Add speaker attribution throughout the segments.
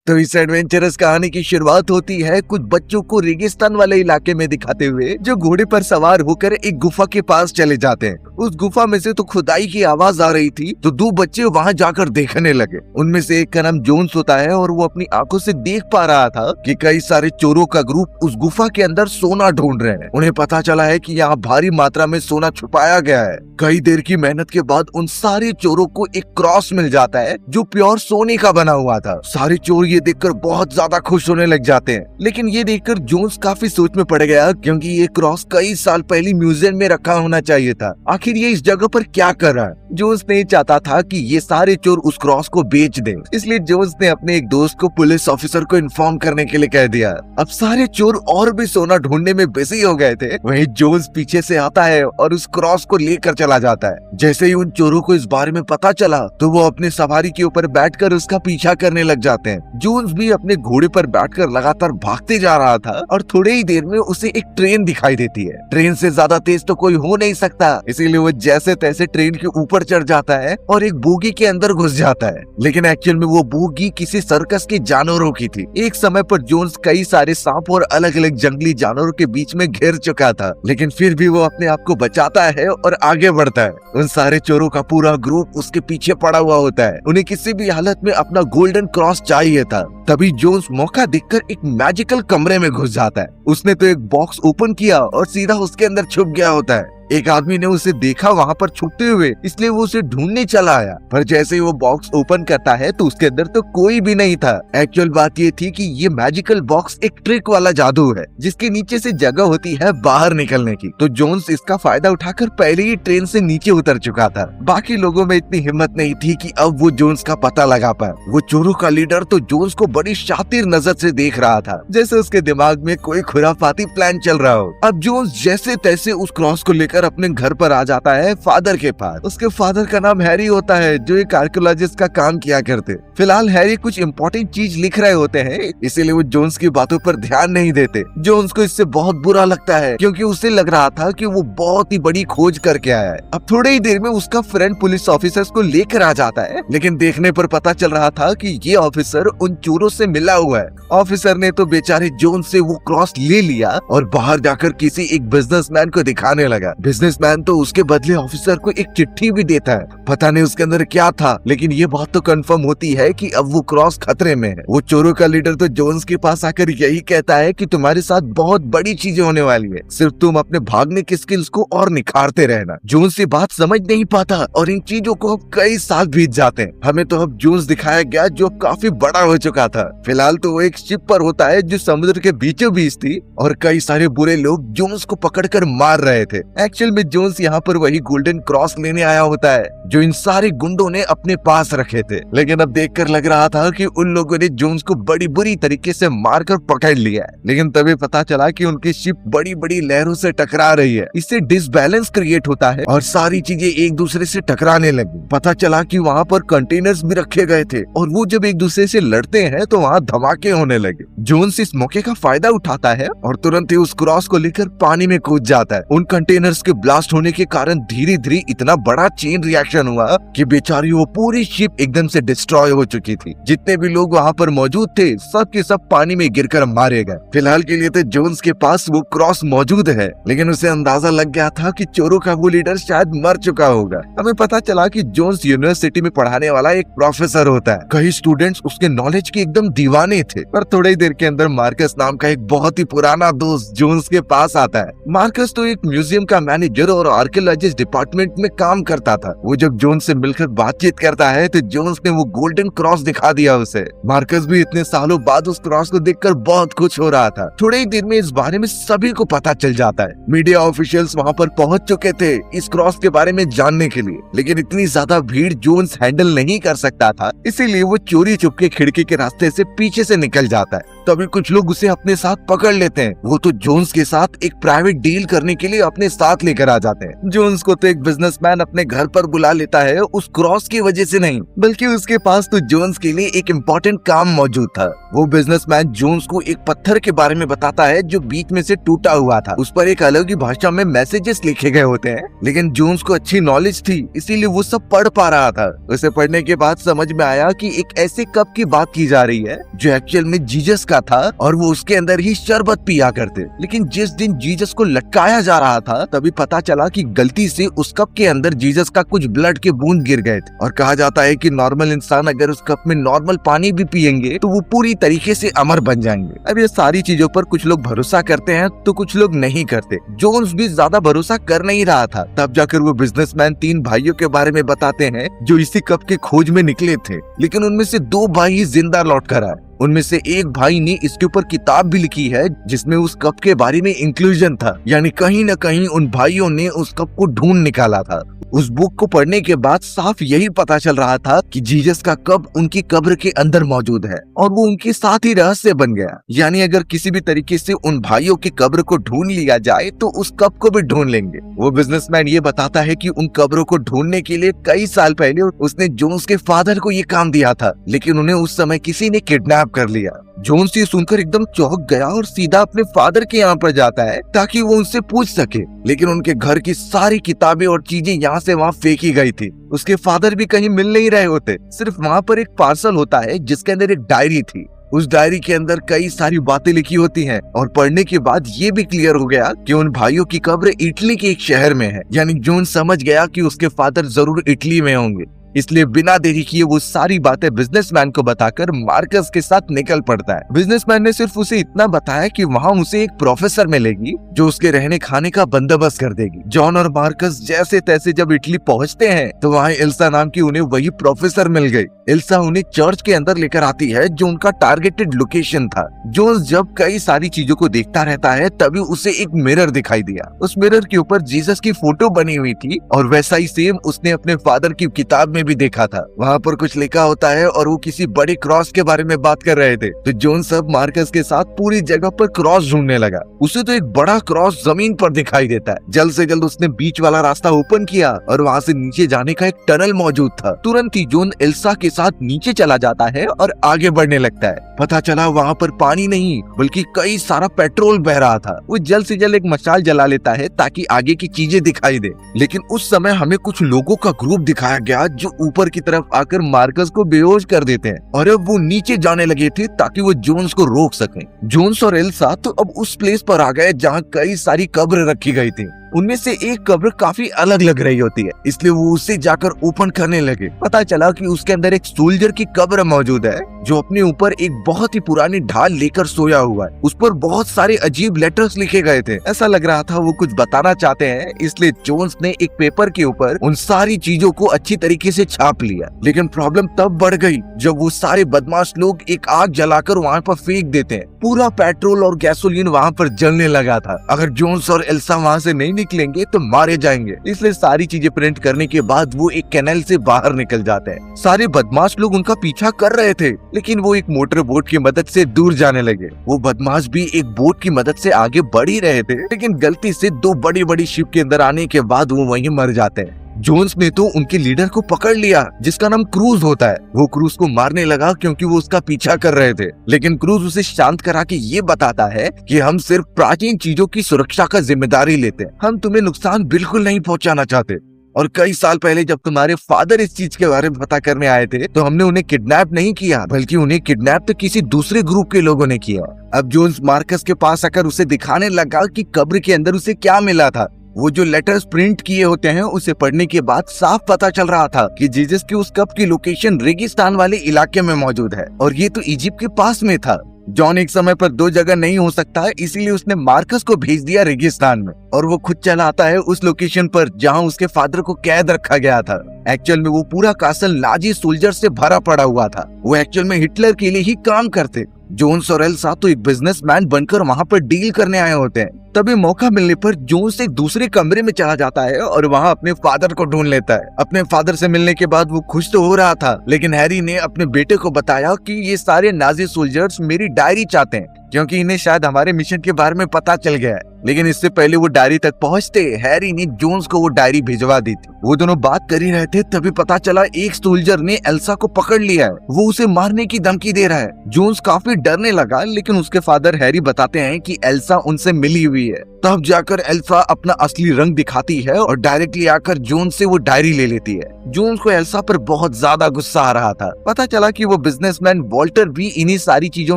Speaker 1: तो इस एडवेंचरस कहानी की शुरुआत होती है कुछ बच्चों को रेगिस्तान वाले इलाके में दिखाते हुए, जो घोड़े पर सवार होकर एक गुफा के पास चले जाते हैं। उस गुफा में से तो खुदाई की आवाज आ रही थी, तो दो बच्चे वहां जाकर देखने लगे। उनमें से एक का नाम जोन्स होता है और वो अपनी आंखों से देख पा रहा था कि कई सारे चोरों का ग्रुप उस गुफा के अंदर सोना ढूंढ रहे हैं। उन्हें पता चला है कि यहाँ भारी मात्रा में सोना छुपाया गया है। कई देर की मेहनत के बाद उन सारे चोरों को एक क्रॉस मिल जाता है जो प्योर सोने का बना हुआ था। सारे चोर ये देखकर बहुत ज्यादा खुश होने लग जाते हैं, लेकिन ये देखकर जोन्स काफी सोच में पड़ गया, क्योंकि ये क्रॉस कई साल पहले म्यूजियम में रखा होना चाहिए था। आखिर ये इस जगह पर क्या कर रहा है? जोन्स नहीं चाहता था कि ये सारे चोर उस क्रॉस को बेच दें, इसलिए जोन्स ने अपने एक दोस्त को पुलिस ऑफिसर को इन्फॉर्म करने के लिए कह दिया। अब सारे चोर और भी सोना ढूंढने में बिजी हो गए थे। वहीं जोन्स पीछे से आता है और उस क्रॉस को लेकर चला जाता है। जैसे ही उन चोरों को इस बारे में पता चला, तो वो अपने सवारी के ऊपर बैठकर उसका पीछा करने लग जाते हैं। जोन्स भी अपने घोड़े पर बैठकर लगातार भागते जा रहा था और थोड़ी ही देर में उसे एक ट्रेन दिखाई देती है। ट्रेन से ज्यादा तेज तो कोई हो नहीं सकता, इसीलिए वो जैसे तैसे ट्रेन के ऊपर चढ़ जाता है और एक बोगी के अंदर घुस जाता है। लेकिन एक्चुअल में वो बोगी किसी सर्कस के जानवरों की थी। एक समय पर जोन्स कई सारे सांप और अलग अलग जंगली जानवरों के बीच में घिर चुका था, लेकिन फिर भी वो अपने आप को बचाता है और आगे बढ़ता है। उन सारे चोरों का पूरा ग्रुप उसके पीछे पड़ा हुआ होता है। उन्हें किसी भी हालत में अपना गोल्डन क्रॉस चाहिए था। तभी जोन्स मौका देखकर एक मैजिकल कमरे में घुस जाता है। उसने तो एक बॉक्स ओपन किया और सीधा उसके अंदर छुप गया होता है। एक आदमी ने उसे देखा वहां पर छुपते हुए, इसलिए वो उसे ढूंढने चला आया। पर जैसे ही वो बॉक्स ओपन करता है तो उसके अंदर तो कोई भी नहीं था। एक्चुअल बात ये थी कि ये मैजिकल बॉक्स एक ट्रिक वाला जादू है, जिसके नीचे से जगह होती है बाहर निकलने की। तो जोन्स इसका फायदा उठाकर पहले ही ट्रेन से नीचे उतर चुका था। बाकी लोगों में इतनी हिम्मत नहीं थी कि अब वो जोन्स का पता लगा पाए। वो चोरों का लीडर तो जोन्स को बड़ी शातिर नजर से देख रहा था, जैसे उसके दिमाग में कोई खुराफाती प्लान चल रहा हो। अब जोन्स जैसे तैसे उस क्रॉस को लेकर अपने घर पर आ जाता है फादर के पास। उसके फादर का नाम हैरी होता है, जो एक आर्कियोलॉजिस्ट का काम किया करते। फिलहाल हैरी कुछ इंपॉर्टेंट चीज लिख रहे होते हैं, इसीलिए वो जोन्स की बातों पर ध्यान नहीं देते। जोन्स को इससे बहुत बुरा लगता है, क्योंकि उसे लग रहा था कि वो बहुत ही बड़ी खोज करके आया है। अब थोड़ी ही देर में उसका फ्रेंड पुलिस ऑफिसर्स को लेकर आ जाता है, लेकिन देखने पर पता चल रहा था कि ये ऑफिसर उन चोरों से मिला हुआ है। ऑफिसर ने तो बेचारे जोन्स से वो क्रॉस ले लिया और बाहर जाकर किसी एक बिजनेसमैन को दिखाने लगा। बिजनेसमैन तो उसके बदले ऑफिसर को एक चिट्ठी भी देता है। पता नहीं उसके अंदर क्या था, लेकिन ये बात तो कंफर्म होती है कि अब वो क्रॉस खतरे में है। वो चोरों का लीडर तो जोन्स के पास आकर यही कहता है कि तुम्हारे साथ बहुत बड़ी चीजें होने वाली है, सिर्फ तुम अपने भागने की स्किल्स को और निखारते रहना। जोन्स ये बात समझ नहीं पाता और इन चीजों को अब कई साल बीत जाते हैं। हमें तो अब जोन्स दिखाया गया जो काफी बड़ा हो चुका था। फिलहाल तो वो एक शिप पर होता है जो समुद्र के बीचों बीच थी और कई सारे बुरे लोग जोन्स को पकड़कर मार रहे थे। एक्चुअल में जोन्स यहाँ पर वही गोल्डन क्रॉस लेने आया होता है जो इन सारे गुंडों ने अपने पास रखे थे। लेकिन अब देखकर लग रहा था कि उन लोगों ने जोन्स को बड़ी बुरी तरीके से मारकर पकड़ लिया है। लेकिन तभी पता चला कि उनकी शिप बड़ी बड़ी लहरों से टकरा रही है। इससे डिसबैलेंस क्रिएट होता है और सारी चीजें एक दूसरे से टकराने लगी। पता चला कि वहाँ पर कंटेनर्स भी रखे गए थे और वो जब एक दूसरे से लड़ते हैं तो वहाँ धमाके होने लगे। जोन्स इस मौके का फायदा उठाता है और तुरंत ही उस क्रॉस को लेकर पानी में कूद जाता है। उन कंटेनर्स के ब्लास्ट होने के कारण धीरे धीरे इतना बड़ा चेन रिएक्शन हुआ कि बेचारी वो पूरी शिप एकदम से डिस्ट्रॉय हो चुकी थी। जितने भी लोग वहाँ पर मौजूद थे सब के सब पानी में गिरकर मारे गए। फिलहाल के लिए तो जोन्स के पास वो क्रॉस मौजूद है, लेकिन उसे अंदाजा लग गया था कि चोरों का वो लीडर शायद मर चुका होगा। हमें पता चला कि जोन्स यूनिवर्सिटी में पढ़ाने वाला एक प्रोफेसर होता है। कई स्टूडेंट्स उसके नॉलेज के एकदम दीवाने थे। पर थोड़ी ही देर के अंदर मार्कस नाम का एक बहुत ही पुराना दोस्त जोन्स के पास आता है। मार्कस तो एक म्यूजियम का मैनेजर और आर्कियोलॉजिस्ट डिपार्टमेंट में काम करता था। वो जब जोन्स से मिलकर बातचीत करता है तो जोन्स ने वो गोल्डन क्रॉस दिखा दिया उसे। मार्कस भी इतने सालों बाद उस क्रॉस को देखकर बहुत खुश हो रहा था। थोड़ी ही देर में इस बारे में सभी को पता चल जाता है। मीडिया ऑफिशियल्स वहाँ पर पहुँच चुके थे इस क्रॉस के बारे में जानने के लिए, लेकिन इतनी ज्यादा भीड़ जोन्स हैंडल नहीं कर सकता था, इसीलिए वो चोरी चुपके खिड़की के रास्ते से पीछे से निकल जाता है। तभी कुछ लोग उसे अपने साथ पकड़ लेते हैं। वो तो जोन्स के साथ एक प्राइवेट डील करने के लिए अपने साथ लेकर आ जाते हैं। जोन्स को तो एक बिजनेसमैन अपने घर पर बुला लेता है, उस क्रॉस की वजह से नहीं, बल्कि उसके पास तो जोन्स के लिए एक इम्पोर्टेंट काम मौजूद था। वो बिजनेसमैन जोन्स को एक पत्थर के बारे में बताता है जो बीच में से टूटा हुआ था। उस पर एक अलग ही भाषा में मैसेजेस लिखे गए होते हैं, लेकिन जोन्स को अच्छी नॉलेज थी, इसीलिए वो सब पढ़ पा रहा था। उसे पढ़ने के बाद समझ में आया कि एक ऐसे कप की बात की जा रही है जो एक्चुअल में जीसस का था और वो उसके अंदर ही शरबत पिया करते। लेकिन जिस दिन जीसस को लटकाया जा रहा था तभी पता चला कि गलती से उस कप के अंदर जीसस का कुछ ब्लड के बूंद गिर गए थे। और कहा जाता है कि नॉर्मल इंसान अगर उस कप में नॉर्मल पानी भी पिएंगे तो वो पूरी तरीके से अमर बन जाएंगे। अब ये सारी चीजों पर कुछ लोग भरोसा करते हैं तो कुछ लोग नहीं करते। जोन्स भी ज्यादा भरोसा कर नहीं रहा था। तब जाकर वो बिजनेसमैन 3 भाइयों के बारे में बताते हैं जो इसी कप के खोज में निकले थे, लेकिन उनमें से 2 भाई ही जिंदा लौट कर आए। उनमें से एक भाई ने इसके ऊपर किताब भी लिखी है जिसमें उस कप के बारे में इंक्लूजन था, यानी कहीं न कहीं उन भाइयों ने उस कप को ढूंढ निकाला था। उस बुक को पढ़ने के बाद साफ यही पता चल रहा था कि जीसस का कप उनकी कब्र के अंदर मौजूद है और वो उनके साथ ही रहस्य बन गया। यानी अगर किसी भी तरीके से उन भाइयों की कब्र को ढूंढ लिया जाए तो उस कप को भी ढूंढ लेंगे। वो बिजनेसमैन ये बताता है कि उन कब्रों को ढूंढने के लिए कई साल पहले उसने जोन्स के फादर को ये काम दिया था, लेकिन उन्हें उस समय किसी ने किडनैप कर लिया। जोन्स ये सुनकर एकदम चौंक गया और सीधा अपने फादर के यहाँ पर जाता है ताकि वो उनसे पूछ सके, लेकिन उनके घर की सारी किताबें और चीजें यहाँ से वहाँ फेंकी गई थी। उसके फादर भी कहीं मिल नहीं रहे होते, सिर्फ वहाँ पर एक पार्सल होता है जिसके अंदर एक डायरी थी। उस डायरी के अंदर कई सारी बातें लिखी होती हैं और पढ़ने के बाद ये भी क्लियर हो गया कि उन भाइयों की कब्र इटली के एक शहर में है। यानी जोन समझ गया कि उसके फादर जरूर इटली में होंगे, इसलिए बिना देरी किए वो सारी बातें बिजनेसमैन को बताकर मार्कस के साथ निकल पड़ता है। बिजनेसमैन ने सिर्फ उसे इतना बताया कि वहाँ उसे एक प्रोफेसर मिलेगी जो उसके रहने खाने का बंदोबस्त कर देगी। जॉन और मार्कस जैसे तैसे जब इटली पहुँचते हैं तो वहाँ एल्सा नाम की उन्हें वही प्रोफेसर मिल गई। एल्सा उन्हें चर्च के अंदर लेकर आती है जो उनका टारगेटेड लोकेशन था। जोन्स जब कई सारी चीजों को देखता रहता है तभी उसे एक मिरर दिखाई दिया। उस मिरर के ऊपर जीसस की फोटो बनी हुई थी और वैसा ही सेम उसने अपने फादर की किताब में भी देखा था। वहाँ पर कुछ लिखा होता है और वो किसी बड़े क्रॉस के बारे में बात कर रहे थे। तो जोन्स अब मार्कस के साथ पूरी जगह पर क्रॉस ढूंढने लगा। उसे तो एक बड़ा क्रॉस जमीन पर दिखाई देता है। जल्द से जल्द उसने बीच वाला रास्ता ओपन किया और वहाँ से नीचे जाने का एक टनल मौजूद था। तुरंत ही जोन एल्सा के साथ नीचे चला जाता है और आगे बढ़ने लगता है। पता चला वहाँ पर पानी नहीं बल्कि कई सारा पेट्रोल बह रहा था। वो जल्द से जल्द एक मशाल जला लेता है ताकि आगे की चीजें दिखाई दे, लेकिन उस समय हमें कुछ लोगों का ग्रुप दिखाया गया जो ऊपर की तरफ आकर मार्कस को बेहोश कर देते हैं और अब वो नीचे जाने लगे थे ताकि वो जोन्स को रोक सकें। जोन्स और एल्सा तो अब उस प्लेस पर आ गए जहाँ कई सारी कब्र रखी गई थी। उनमें से एक कब्र काफी अलग लग रही होती है, इसलिए वो उसे जाकर ओपन करने लगे। पता चला कि उसके अंदर एक सोल्जर की कब्र मौजूद है जो अपने ऊपर एक बहुत ही पुरानी ढाल लेकर सोया हुआ है। उस पर बहुत सारे अजीब लेटर्स लिखे गए थे। ऐसा लग रहा था वो कुछ बताना चाहते हैं, इसलिए जोन्स ने एक पेपर के ऊपर उन सारी चीजों को अच्छी तरीके से छाप लिया। लेकिन प्रॉब्लम तब बढ़ गई जब वो सारे बदमाश लोग एक आग जलाकर वहाँ पर फेंक देते हैं। पूरा पेट्रोल और गैसोलीन वहाँ पर जलने लगा था। अगर जोन्स और एल्सा वहाँ से नहीं निकलेंगे तो मारे जाएंगे, इसलिए सारी चीजें प्रिंट करने के बाद वो एक कैनल से बाहर निकल जाते हैं। सारे बदमाश लोग उनका पीछा कर रहे थे, लेकिन वो एक मोटर बोट की मदद से दूर जाने लगे। वो बदमाश भी एक बोट की मदद से आगे बढ़ ही रहे थे, लेकिन गलती से 2 बड़ी बड़ी शिप के अंदर आने के बाद वो वहीं मर जाते हैं। जोन्स ने तो उनके लीडर को पकड़ लिया जिसका नाम क्रूज होता है। वो क्रूज को मारने लगा क्योंकि वो उसका पीछा कर रहे थे, लेकिन क्रूज उसे शांत करा के ये बताता है कि हम सिर्फ प्राचीन चीजों की सुरक्षा का जिम्मेदारी लेते हैं, हम तुम्हें नुकसान बिल्कुल नहीं पहुंचाना चाहते। और कई साल पहले जब तुम्हारे फादर इस चीज के बारे में पता करने आए थे तो हमने उन्हें किडनैप नहीं किया, बल्कि उन्हें किडनैप तो किसी दूसरे ग्रुप के लोगों ने किया। अब जोन्स मार्कस के पास आकर उसे दिखाने लगा कि कब्र के अंदर उसे क्या मिला था। वो जो लेटर्स प्रिंट किए होते हैं उसे पढ़ने के बाद साफ पता चल रहा था कि जीसस की उस कप की लोकेशन रेगिस्तान वाले इलाके में मौजूद है और ये तो इजिप्ट के पास में था। जॉन एक समय पर 2 जगह नहीं हो सकता है, इसीलिए उसने मार्कस को भेज दिया रेगिस्तान में और वो खुद चला आता है उस लोकेशन पर जहां उसके फादर को कैद रखा गया था। एक्चुअल में वो पूरा कासल नाजी सोल्जर से भरा पड़ा हुआ था। वो एक्चुअल में हिटलर के लिए ही काम करते। जोन्स और एल्सा तो एक बिजनेसमैन बनकर वहाँ पर डील करने आए होते हैं। तभी मौका मिलने पर जोन्स एक दूसरे कमरे में चला जाता है और वहाँ अपने फादर को ढूंढ लेता है। अपने फादर से मिलने के बाद वो खुश तो हो रहा था, लेकिन हैरी ने अपने बेटे को बताया कि ये सारे नाजी सोल्जर्स मेरी डायरी चाहते हैं, क्योंकि इन्हें शायद हमारे मिशन के बारे में पता चल गया है। लेकिन इससे पहले वो डायरी तक पहुंचते हैरी ने जोन्स को वो डायरी भिजवा दी थी। वो दोनों बात कर ही रहे थे, तभी पता चला एक सोल्जर ने एल्सा को पकड़ लिया है। वो उसे मारने की धमकी दे रहा है। जोन्स काफी डरने लगा, लेकिन उसके फादर हैरी बताते हैं कि एल्सा उनसे मिली हुई है। तब जाकर एल्सा अपना असली रंग दिखाती है और डायरेक्टली आकर जोन्स से वो डायरी ले लेती है। जोन्स को एल्सा पर बहुत ज्यादा गुस्सा आ रहा था। पता चला कि वो बिजनेसमैन वॉल्टर भी इन्हीं सारी चीजों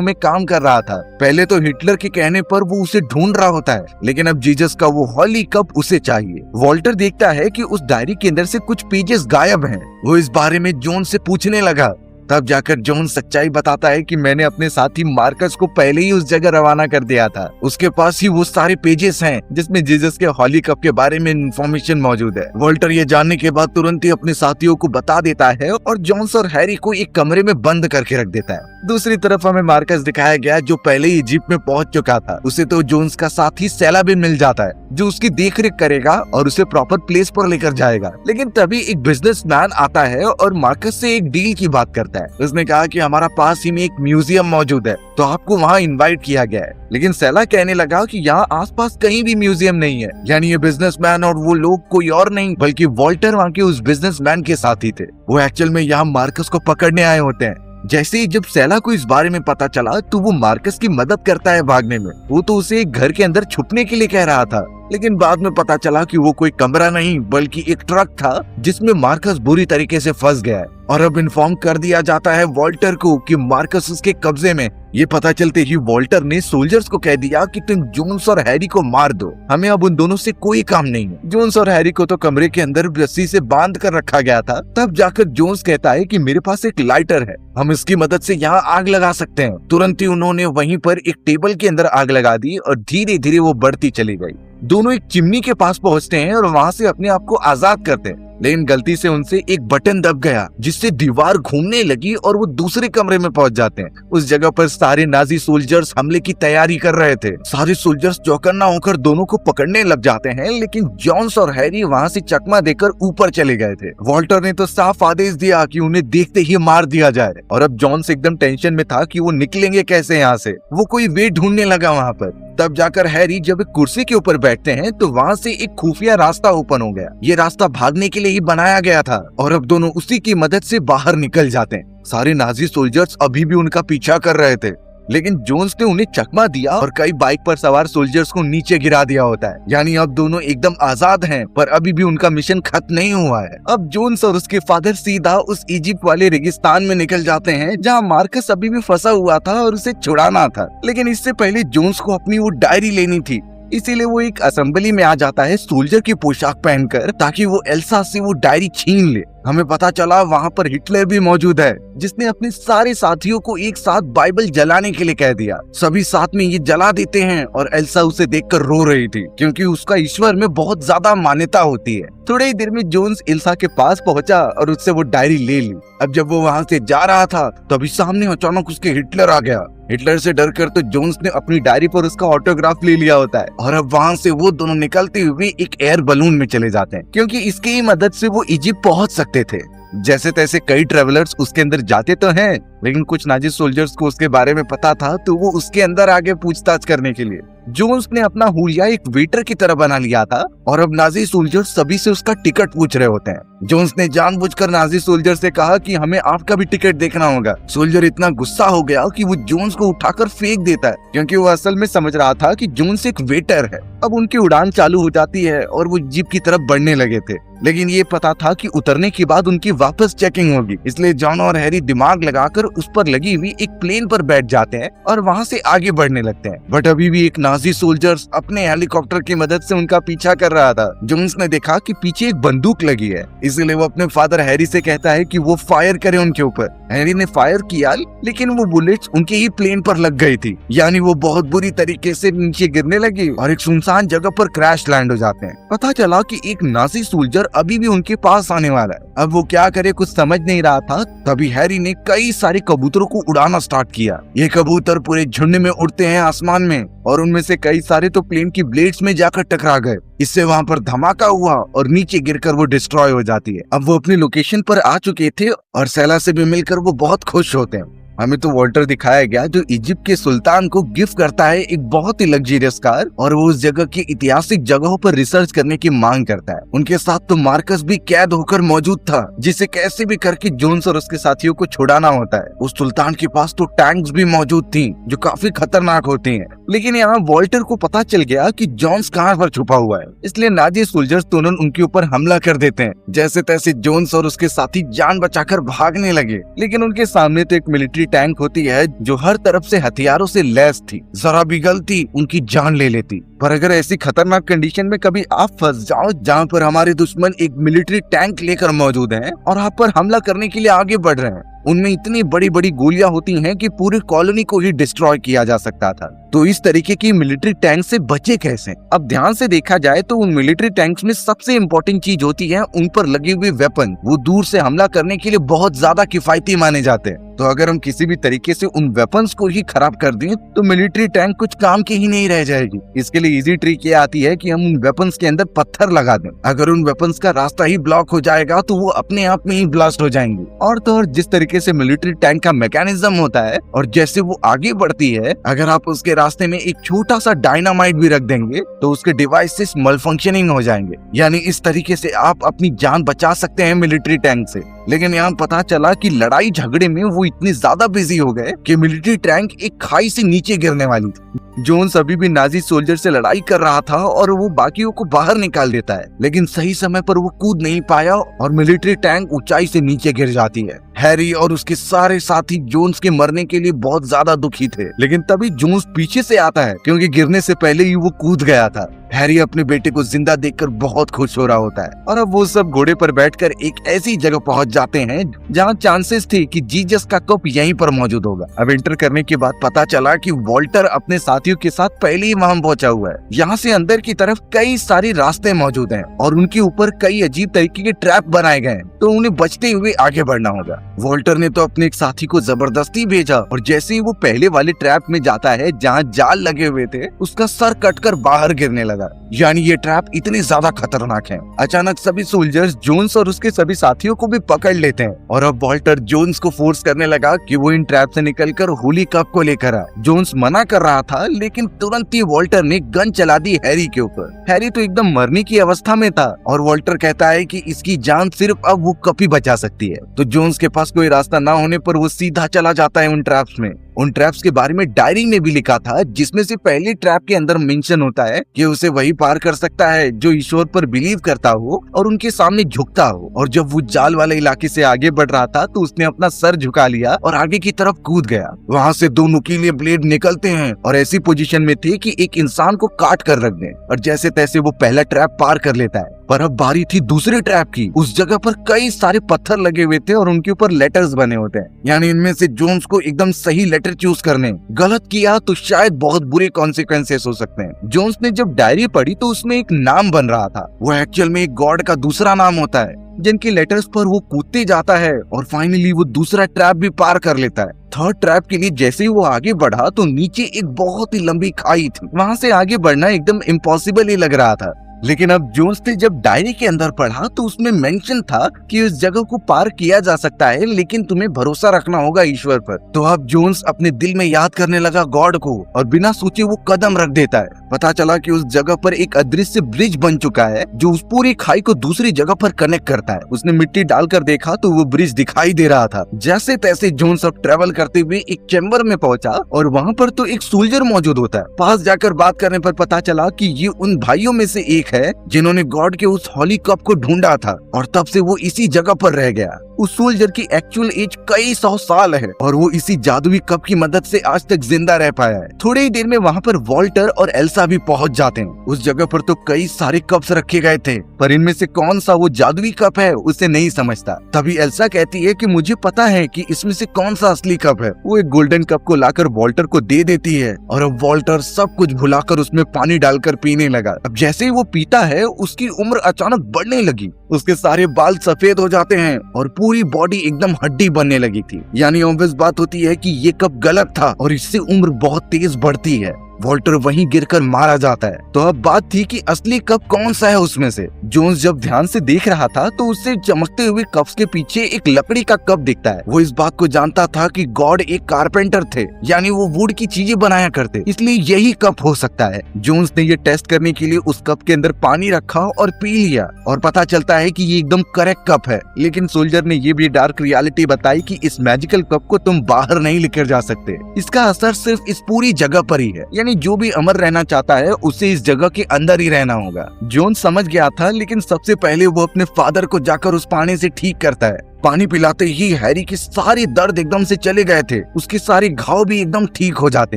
Speaker 1: में काम कर रहा था। पहले तो हिटलर के कहने पर वो उसे ढूंढ रहा होता है, लेकिन अब जीसस का वो हॉली कप उसे चाहिए। वॉल्टर देखता है कि उस डायरी के अंदर से कुछ पेजेस गायब हैं। वो इस बारे में जोन्स से पूछने लगा। तब जाकर जोन्स सच्चाई बताता है कि मैंने अपने साथी मार्कस को पहले ही उस जगह रवाना कर दिया था। उसके पास ही वो सारे पेजेस हैं जिसमें जीसस के हॉली कप के बारे में इंफॉर्मेशन मौजूद है। वॉल्टर ये जानने के बाद तुरंत ही अपने साथियों को बता देता है और जोन्स और हैरी को एक कमरे में बंद करके रख देता है। दूसरी तरफ हमें मार्कस दिखाया गया जो पहले ही इजिप्ट में पहुंच चुका था। उसे तो जोन्स का साथी सेला भी मिल जाता है जो उसकी देखरेख करेगा और उसे प्रॉपर प्लेस पर लेकर जाएगा। लेकिन तभी एक बिजनेसमैन आता है और मार्कस से एक डील की बात करता है। उसने कहा कि हमारा पास ही में एक म्यूजियम मौजूद है, तो आपको वहाँ इनवाइट किया गया है। लेकिन सेला कहने लगा कि यहाँ आसपास कहीं भी म्यूजियम नहीं है। यानी ये बिजनेसमैन और वो लोग कोई और नहीं बल्कि वॉल्टर वहाँ के उस बिजनेसमैन के साथी थे। वो एक्चुअल में यहाँ मार्कस को पकड़ने आए होते हैं। जैसे ही जब सेला को इस बारे में पता चला तो वो मार्कस की मदद करता है भागने में। वो तो उसे एक घर के अंदर छुपने के लिए कह रहा था, लेकिन बाद में पता चला कि वो कोई कमरा नहीं बल्कि एक ट्रक था जिसमें मार्कस बुरी तरीके से फंस गया है। और अब इन्फॉर्म कर दिया जाता है वॉल्टर को कि मार्कस उसके कब्जे में। ये पता चलते ही वॉल्टर ने सोल्जर्स को कह दिया कि तुम जोन्स और हैरी को मार दो, हमें अब उन दोनों से कोई काम नहीं है। जोन्स और हैरी को तो कमरे के अंदर रस्सी से बांध कर रखा गया था। तब जाकर जोन्स कहता है कि मेरे पास एक लाइटर है, हम इसकी मदद से यहाँ आग लगा सकते हैं। तुरंत ही उन्होंने वहीं पर एक टेबल के अंदर आग लगा दी और धीरे धीरे वो बढ़ती चली गई। दोनों एक चिमनी के पास पहुंचते हैं और वहां से अपने आप को आजाद करते हैं, लेकिन गलती से उनसे एक बटन दब गया जिससे दीवार घूमने लगी और वो दूसरे कमरे में पहुंच जाते हैं। उस जगह पर सारे नाजी सोल्जर्स हमले की तैयारी कर रहे थे। सारे सोल्जर्स चौकन्ना होकर दोनों को पकड़ने लग जाते हैं, लेकिन जोन्स और हैरी वहां से चकमा देकर ऊपर चले गए थे। वॉल्टर ने तो साफ आदेश दिया कि उन्हें देखते ही मार दिया जाए और अब जोन्स एकदम टेंशन में था कि वो निकलेंगे कैसे यहाँ से। वो कोई वे ढूंढने लगा वहाँ पर। तब जाकर हैरी जब एक कुर्सी के ऊपर बैठते हैं तो वहाँ से एक खुफिया रास्ता ओपन हो गया। ये रास्ता भागने के लिए ही बनाया गया था और अब दोनों उसी की मदद से बाहर निकल जाते हैं। सारे नाजी सोल्जर्स अभी भी उनका पीछा कर रहे थे, लेकिन जोन्स ने उन्हें चकमा दिया और कई बाइक पर सवार सोल्जर्स को नीचे गिरा दिया होता है। यानी अब दोनों एकदम आजाद हैं, पर अभी भी उनका मिशन खत्म नहीं हुआ है। अब जोन्स और उसके फादर सीधा उस इजिप्ट वाले रेगिस्तान में निकल जाते हैं जहां मार्कस अभी भी फंसा हुआ था और उसे छुड़ाना था। लेकिन इससे पहले जोन्स को अपनी वो डायरी लेनी थी, इसीलिए वो एक असेंबली में आ जाता है सोल्जर की पोशाक पहनकर, ताकि वो एल्सा से वो डायरी छीन ले। हमें पता चला वहाँ पर हिटलर भी मौजूद है जिसने अपने सारे साथियों को एक साथ बाइबल जलाने के लिए कह दिया। सभी साथ में ये जला देते हैं और एल्सा उसे देखकर रो रही थी क्योंकि उसका ईश्वर में बहुत ज्यादा मान्यता होती है। थोड़ी ही देर में जोन्स एल्सा के पास पहुंचा और उससे वो डायरी ले ली। अब जब वो वहाँ से जा रहा था तभी सामने अचानक उसके हिटलर आ गया। हिटलर से डरकर तो जोन्स ने अपनी डायरी पर उसका ऑटोग्राफ ले लिया होता है और अब वहाँ से वो दोनों निकलते हुए एक एयर बलून में चले जाते हैं क्योंकि इसकी ही मदद से वो इजिप्ट पहुंच सकते थे। जैसे तैसे कई ट्रेवलर्स उसके अंदर जाते तो हैं, लेकिन कुछ नाजी सोल्जर्स को उसके बारे में पता था तो वो उसके अंदर आगे पूछताछ करने के लिए। जोन्स ने अपना हुलिया एक वेटर की तरह बना लिया था और अब नाजी सोल्जर्स सभी से उसका टिकट पूछ रहे होते हैं। जोन्स ने जानबूझकर नाजी सोल्जर से कहा कि हमें आपका भी टिकट देखना होगा। सोल्जर इतना गुस्सा हो गया कि वो जोन्स को उठाकर फेंक देता है क्योंकि वो असल में समझ रहा था कि जोन्स एक वेटर है। अब उनकी उड़ान चालू हो जाती है और वो जीप की तरफ बढ़ने लगे थे, लेकिन ये पता था कि उतरने के बाद उनकी वापस चेकिंग होगी, इसलिए जॉन और हैरी दिमाग लगाकर उस पर लगी हुई एक प्लेन पर बैठ जाते हैं और वहाँ से आगे बढ़ने लगते हैं। बट अभी भी एक नाजी सोल्जर्स अपने हेलीकॉप्टर की मदद से उनका पीछा कर रहा था। जोन्स ने देखा कि पीछे एक बंदूक लगी है, इसलिए वो अपने फादर हैरी से कहता है कि वो फायर करे उनके ऊपर। हैरी ने फायर किया, लेकिन वो बुलेट्स उनके ही प्लेन पर लग गई थी, यानी वो बहुत बुरी तरीके से नीचे गिरने लगी और एक सुनसान जगह पर क्रैश लैंड हो जाते हैं। पता चला कि एक नाजी सोल्जर अभी भी उनके पास आने वाला है। अब वो क्या करे कुछ समझ नहीं रहा था। तभी हैरी ने कई सारे कबूतरों को उड़ाना स्टार्ट किया। ये कबूतर पूरे झुंड में उड़ते हैं आसमान में और उनमें से कई सारे तो प्लेन की ब्लेड्स में जाकर टकरा गए। इससे वहाँ पर धमाका हुआ और नीचे गिरकर वो डिस्ट्रॉय हो जाती है। अब वो अपनी लोकेशन पर आ चुके थे और सेला से भी मिलकर वो बहुत खुश होते हैं। हमें तो वॉल्टर दिखाया गया जो इजिप्ट के सुल्तान को गिफ्ट करता है एक बहुत ही लग्जरियस कार और वो उस जगह की ऐतिहासिक जगहों पर रिसर्च करने की मांग करता है। उनके साथ तो मार्कस भी कैद होकर मौजूद था, जिसे कैसे भी करके जोन्स और उसके साथियों को छुड़ाना होता है। उस सुल्तान के पास तो टैंक्स भी मौजूद थी जो काफी खतरनाक होती हैं। लेकिन यहाँ वॉल्टर को पता चल गया कि जोन्स कहाँ पर छुपा हुआ है, इसलिए नाजी सोल्जर्स तुरंत उनके ऊपर हमला कर देते हैं। जैसे तैसे जोन्स और उसके साथी जान बचाकर भागने लगे, लेकिन उनके सामने तो एक मिलिट्री टैंक होती है जो हर तरफ से हथियारों से लैस थी। जरा भी गलती उनकी जान ले लेती। पर अगर ऐसी खतरनाक कंडीशन में कभी आप फंस जाओ जहाँ पर हमारे दुश्मन एक मिलिट्री टैंक लेकर मौजूद हैं और आप पर हमला करने के लिए आगे बढ़ रहे हैं, उनमें इतनी बड़ी बड़ी गोलियां होती हैं कि पूरी कॉलोनी को ही डिस्ट्रॉय किया जा सकता था। तो इस तरीके की मिलिट्री टैंक से बचे कैसे? अब ध्यान से देखा जाए तो उन मिलिट्री टैंक्स में सबसे इम्पोर्टेंट चीज होती है उन पर लगे हुए वेपन। वो दूर से हमला करने के लिए बहुत ज्यादा किफायती माने जाते हैं। तो अगर हम किसी भी तरीके से उन वेपन्स को ही खराब कर दें तो मिलिट्री टैंक कुछ काम की ही नहीं रह जाएगी। इसके लिए इजी ट्रिक ये आती है कि हम उन वेपन्स के अंदर पत्थर लगा दें। अगर उन वेपन्स का रास्ता ही ब्लॉक हो जाएगा तो वो अपने आप में ही ब्लास्ट हो जाएंगे। और तो और जिस तरीके से मिलिट्री टैंक का मैकेनिज्म होता है और जैसे वो आगे बढ़ती है, अगर आप उसके रास्ते में एक छोटा सा डायनामाइट भी रख देंगे तो उसके डिवाइसेस मलफंक्शनिंग हो जाएंगे। यानी इस तरीके से आप अपनी जान बचा सकते हैं मिलिट्री टैंक से। लेकिन यहाँ पता चला कि लड़ाई झगड़े में वो इतने ज्यादा बिजी हो गए कि मिलिट्री टैंक एक खाई से नीचे गिरने वाली थी। जोन्स अभी भी नाजी सोल्जर से लड़ाई कर रहा था और वो बाकियों को बाहर निकाल देता है, लेकिन सही समय पर वो कूद नहीं पाया और मिलिट्री टैंक ऊंचाई से नीचे गिर जाती है। हैरी और उसके सारे साथी जोन्स के मरने के लिए बहुत ज्यादा दुखी थे, लेकिन तभी जोन्स पीछे से आता है क्योंकि गिरने से पहले ही वो कूद गया था। हैरी अपने बेटे को जिंदा देखकर बहुत खुश हो रहा होता है और अब वो सब घोड़े पर बैठकर एक ऐसी जगह पहुंच जाते हैं जहां चांसेस थे कि जीसस का कप यहीं पर मौजूद होगा। अब एंटर करने के बाद पता चला कि वॉल्टर अपने साथियों के साथ पहले ही वहां पहुंचा हुआ है। यहाँ से अंदर की तरफ कई सारे रास्ते मौजूद हैं और उनके ऊपर कई अजीब तरीके के ट्रैप बनाए गए हैं, तो उन्हें बचते हुए आगे बढ़ना होगा। वॉल्टर ने तो अपने एक साथी को जबरदस्ती भेजा और जैसे ही वो पहले वाले ट्रैप में जाता है जहाँ जाल लगे हुए थे, उसका सर कटकर बाहर गिरने लगा। यानी ये ट्रैप इतने ज्यादा खतरनाक है। अचानक सभी सोल्जर्स जोन्स और उसके सभी साथियों को भी पकड़ लेते हैं और अब वॉल्टर जोन्स को फोर्स करने लगा कि वो इन ट्रैप से निकलकर होली कप को लेकर आ। जोन्स मना कर रहा था, लेकिन तुरंत ही वॉल्टर ने गन चला दी हैरी के ऊपर। हैरी तो एकदम मरने की अवस्था में था और वॉल्टर कहता है कि इसकी जान सिर्फ अब वो कप ही बचा सकती है। तो जोन्स के पास कोई रास्ता ना होने पर वो सीधा चला जाता है उन ट्रैप्स में। उन ट्रैप्स के बारे में डायरी में भी लिखा था, जिसमें से पहले ट्रैप के अंदर मेंशन होता है कि उसे वही पार कर सकता है जो ईश्वर पर बिलीव करता हो और उनके सामने झुकता हो। और जब वो जाल वाले इलाके से आगे बढ़ रहा था तो उसने अपना सर झुका लिया और आगे की तरफ कूद गया। वहाँ से दो नुकीले ब्लेड निकलते हैं और ऐसी पोजीशन में थे कि एक इंसान को काट कर रख दें, और जैसे तैसे वो पहला ट्रैप पार कर लेता है। पर अब बारी थी दूसरे ट्रैप की। उस जगह पर कई सारे पत्थर लगे हुए थे और उनके ऊपर लेटर्स बने होते हैं, यानी इनमें से जोन्स को एकदम सही लेटर चूज करने। गलत किया तो शायद बहुत बुरे कॉन्सिक्वेंसेस हो सकते हैं। जोन्स ने जब डायरी पढ़ी तो उसमें एक नाम बन रहा था, वो एक्चुअल में एक गॉड का दूसरा नाम होता है, जिनके लेटर्स पर वो कूदते जाता है और फाइनली वो दूसरा ट्रैप भी पार कर लेता है। थर्ड ट्रैप के लिए जैसे ही वो आगे बढ़ा तो नीचे एक बहुत ही लंबी खाई थी। वहां से आगे बढ़ना एकदम इम्पॉसिबल ही लग रहा था। लेकिन अब जोन्स ने जब डायरी के अंदर पढ़ा तो उसमें मेंशन था कि उस जगह को पार किया जा सकता है, लेकिन तुम्हें भरोसा रखना होगा ईश्वर पर। तो अब जोन्स अपने दिल में याद करने लगा गॉड को और बिना सोचे वो कदम रख देता है। पता चला कि उस जगह पर एक अदृश्य ब्रिज बन चुका है जो उस पूरी खाई को दूसरी जगह पर कनेक्ट करता है। उसने मिट्टी डालकर देखा तो वो ब्रिज दिखाई दे रहा था। जैसे तैसे जोन्स अब ट्रेवल करते हुए एक चैम्बर में पहुंचा और वहाँ पर तो एक सोल्जर मौजूद होता है। पास जाकर बात करने पर पता चला कि ये उन भाइयों में से एक एक है जिन्होंने गॉड के उस हॉली कप को ढूंढा था और तब से वो इसी जगह पर रह गया। उस सोल्जर की एक्चुअल एज कई 100 साल है और वो इसी जादुई कप की मदद से आज तक जिंदा रह पाया है। थोड़ी ही देर में वहाँ पर वॉल्टर और एल्सा भी पहुँच जाते हैं। उस जगह पर तो कई सारे कप्स रखे गए थे, पर इनमें से कौन सा वो जादुई कप है उसे नहीं समझता। तभी एल्सा कहती है कि मुझे पता है कि इसमें से कौन सा असली कप है। वो एक गोल्डन कप को लाकर वॉल्टर को दे देती है और अब वॉल्टर सब कुछ भुलाकर उसमें पानी डालकर पीने लगा। अब जैसे ही वो पीता है उसकी उम्र अचानक बढ़ने लगी, उसके सारे बाल सफेद हो जाते हैं और पूरी बॉडी एकदम हड्डी बनने लगी थी। यानी ऑब्वियस बात होती है कि ये कप गलत था और इससे उम्र बहुत तेज बढ़ती है। वॉल्टर वहीं गिरकर मारा जाता है। तो अब बात थी कि असली कप कौन सा है उसमें से। जोन्स जब ध्यान से देख रहा था तो उससे चमकते हुए कप्स के पीछे एक लकड़ी का कप दिखता है। वो इस बात को जानता था कि गॉड एक कारपेंटर थे, यानी वो वुड की चीजें बनाया करते, इसलिए यही कप हो सकता है। जोन्स ने ये टेस्ट करने के लिए उस कप के अंदर पानी रखा और पी लिया और पता चलता है कि ये एकदम करेक्ट कप है। लेकिन सोल्जर ने ये भी डार्क रियलिटी बताई कि इस मैजिकल कप को तुम बाहर नहीं लेकर जा सकते, इसका असर सिर्फ इस पूरी जगह पर ही है। जो भी अमर रहना चाहता है उसे इस जगह के अंदर ही रहना होगा। जोन समझ गया था, लेकिन सबसे पहले वो अपने फादर को जाकर उस पानी से ठीक करता है। पानी पिलाते ही हैरी के सारे दर्द एकदम से चले गए थे, उसके सारे घाव भी एकदम ठीक हो जाते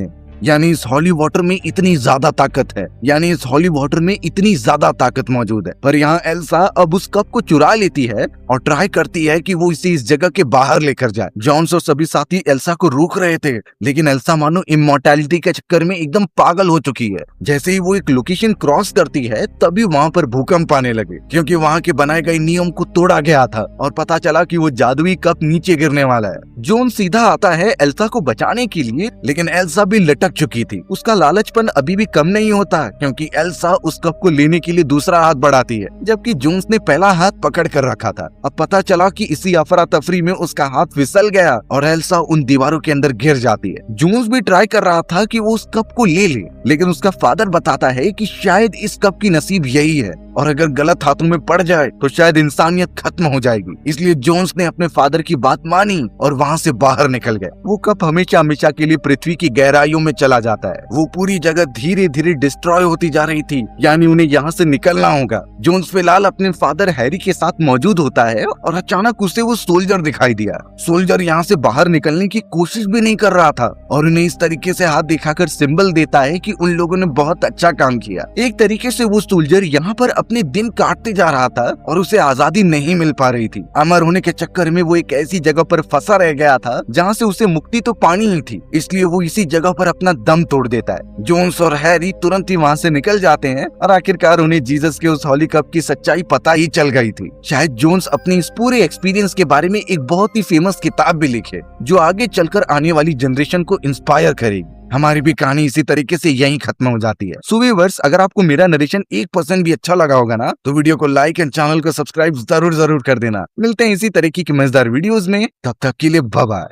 Speaker 1: हैं। यानी इस हॉली वाटर में इतनी ज्यादा ताकत मौजूद है। पर यहाँ एल्सा अब उस कप को चुरा लेती है और ट्राई करती है कि वो इसे इस जगह के बाहर लेकर जाए। जॉन्स और सभी साथी एल्सा को रोक रहे थे, लेकिन एल्सा मानो इमॉर्टैलिटी के चक्कर में एकदम पागल हो चुकी है। जैसे ही वो एक लोकेशन क्रॉस करती है तभी वहाँ पर भूकंप आने लगे, क्योंकि वहाँ के बनाए गए नियम को तोड़ा गया था और पता चला कि वो जादुई कप नीचे गिरने वाला है। जॉन सीधा आता है एल्सा को बचाने के लिए, लेकिन एल्सा भी लटक चुकी थी। उसका लालचपन अभी भी कम नहीं होता, क्योंकि एल्सा उस कप को लेने के लिए दूसरा हाथ बढ़ाती है, जबकि जोन्स ने पहला हाथ पकड़ कर रखा था। अब पता चला कि इसी अफरा तफरी में उसका हाथ फिसल गया और एल्सा उन दीवारों के अंदर गिर जाती है। जोन्स भी ट्राई कर रहा था कि वो उस कप को ले ले, लेकिन उसका फादर बताता है कि शायद इस कप की नसीब यही है और अगर गलत हाथों में पड़ जाए तो शायद इंसानियत खत्म हो जाएगी। इसलिए जोन्स ने अपने फादर की बात मानी और वहाँ से बाहर निकल गए। वो कप हमेशा हमेशा के लिए पृथ्वी की गहराइयों में चला जाता है। वो पूरी जगह धीरे धीरे डिस्ट्रॉय होती जा रही थी, यानी उन्हें यहाँ से निकलना होगा। जोन्स फिलहाल अपने फादर हैरी के साथ मौजूद होता है और अचानक उसे वो सोल्जर दिखाई दिया। सोल्जर यहाँ से बाहर निकलने की कोशिश भी नहीं कर रहा था और उन्हें इस तरीके से हाथ दिखाकर सिंबल देता है कि उन लोगों ने बहुत अच्छा काम किया। एक तरीके से वो सोल्जर यहाँ पर अपने दिन काटते जा रहा था और उसे आजादी नहीं मिल पा रही थी। अमर होने के चक्कर में वो एक ऐसी जगह पर फंसा रह गया था जहाँ से उसे मुक्ति तो पानी ही थी, इसलिए वो इसी जगह पर अपना दम तोड़ देता है। जोन्स और हैरी तुरंत ही वहाँ से निकल जाते हैं और आखिरकार उन्हें जीसस के उस हॉली कप की सच्चाई पता ही चल गई थी। शायद जोन्स अपनी इस पूरे एक्सपीरियंस के बारे में एक बहुत ही फेमस किताब भी लिखे, जो आगे चलकर आने वाली जनरेशन को इंस्पायर करेगी। हमारी भी कहानी इसी तरीके से यहीं खत्म हो जाती है। सो व्यूअर्स, अगर आपको मेरा नरेशन 1% भी अच्छा लगा होगा ना, तो वीडियो को लाइक एंड चैनल को सब्सक्राइब जरूर कर देना। मिलते हैं इसी तरीके की मजेदार वीडियोस में, तब तक के लिए बाय बाय।